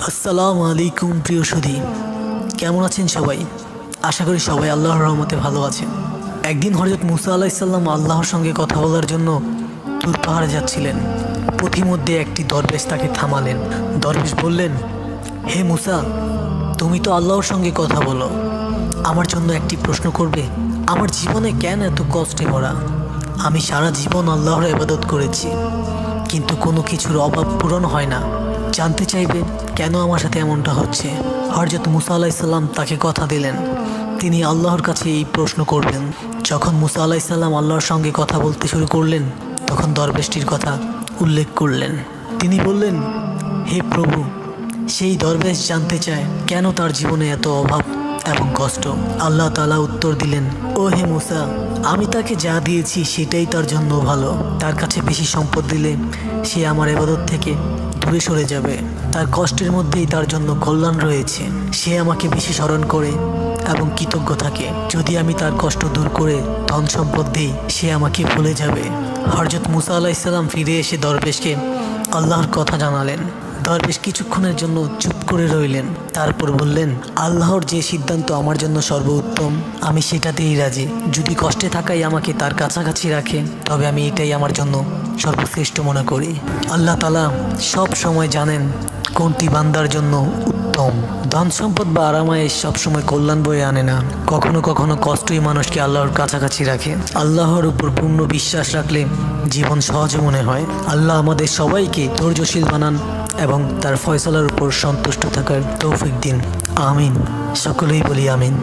আসসালামু আলাইকুম প্রিয় সুধী, কেমন আছেন সবাই? আশা করি সবাই আল্লাহর রহমতে ভালো আছেন। একদিন হযরত মুসা আলাইহিস সালাম আল্লাহর সঙ্গে কথা বলার জন্য তুর পাহাড়ে যাচ্ছিলেন। পথিমধ্যে একটি দরবেশ তাকে থামালেন। দরবেশ বললেন, হে মুসা, তুমি তো আল্লাহর সঙ্গে কথা বলো, আমার জন্য একটি প্রশ্ন করবে? আমার জীবনে কেন এত কষ্টে ভরা? আমি সারা জীবন আল্লাহর ইবাদত করেছি, কিন্তু কোনো কিছুর অভাব পূরণ হয় না। জানতে চাইবে কেন আমার সাথে এমনটা হচ্ছে? হযরত মুসা আলাইহিস সালাম তাকে কথা দিলেন তিনি আল্লাহর কাছে এই প্রশ্ন করবেন। যখন মুসা আলাইহিস সালাম আল্লাহর সঙ্গে কথা বলতে শুরু করলেন, তখন দরবেশটির কথা উল্লেখ করলেন। তিনি বললেন, হে প্রভু, সেই দরবেশ জানতে চায় কেন তার জীবনে এত অভাব এবং কষ্ট। আল্লাহ তাআলা উত্তর দিলেন, ও হে মুসা, আমি তাকে যা দিয়েছি সেটাই তার জন্য ভালো। তার কাছে বেশি সম্পদ দিলে সে আমার ইবাদত থেকে দূরে সরে যাবে। তার কষ্টের মধ্যেই তার জন্য কল্যাণ রয়েছে। সে আমাকে বেশি স্মরণ করে এবং কৃতজ্ঞ থাকে। যদি আমি তার কষ্ট দূর করে ধন সম্পদ দিই, সে আমাকে ভুলে যাবে। হযরত মুসা আলাইহিস সালাম ফিরে এসে দরবেশকে আল্লাহর কথা জানালেন। দরবেশ কিছুক্ষণের জন্য চুপ করে রইলেন, তারপর বললেন, আল্লাহর যে সিদ্ধান্ত আমার জন্য সর্বোত্তম, আমি সেটাতেই রাজি। যদি কষ্টে থাকাই আমাকে তার কাছাকাছি রাখে, তবে আমি এটাই আমার জন্য সর্বশ্রেষ্ঠ মনে করি। আল্লাহ তাআলা সব সময় জানেন কোনটি বান্দার জন্য উত্তম। ধন সম্পদ বা আরামায়েশ সবসময় কল্যাণ বয়ে আনে না। কখনো কখনো কষ্টই মানুষকে আল্লাহর কাছাকাছি রাখে। আল্লাহর উপর পূর্ণ বিশ্বাস রাখলে জীবন সহজ মনে হয়। আল্লাহ আমাদের সবাইকে ধৈর্যশীল বানান এবং তার ফয়সালার উপর সন্তুষ্ট থাকার তৌফিক দিন। আমিন। সকলেই বলি আমিন।